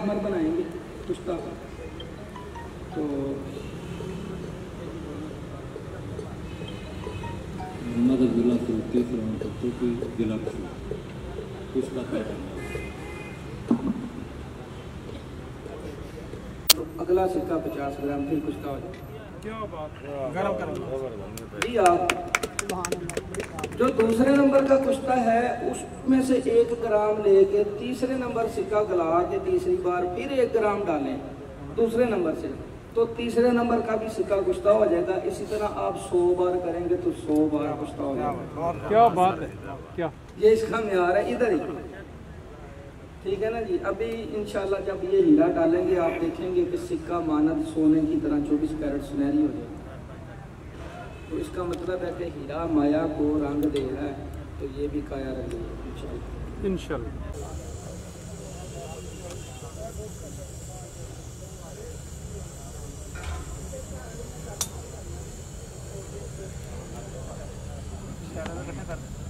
Number बनाएंगे पुश्ता का। तो मोहम्मद अब्दुल्ला सूरती तत्व की जिला पुश्ता का। तो अगला सिक्का 50 ग्राम फिर पुश्ता हो जाए। क्या बात है, गरम कर जी आप जो दूसरे नंबर का कुश्ता है उसमें से 1 ग्राम लेके तीसरे नंबर सिक्का गला के तीसरी बार फिर 1 ग्राम डालें दूसरे नंबर से, तो तीसरे नंबर का भी सिक्का कुश्ता हो जाएगा। इसी तरह आप 100 बार करेंगे तो 100 बार कुश्ता हो जाएगा। क्या बात है, क्या ये इसका म्यार है इधर ही, ठीक है ना जी। अभी इंशाल्लाह जब ये हीरा डालेंगे आप देखेंगे कि सिक्का मानद सोने की तरह 24 कैरेट सुनहरी हो जाएगी। तो इसका मतलब है कि हीरा माया को रंग दे रहा है, तो ये भी काया रंग देगा इंशाल्लाह। कर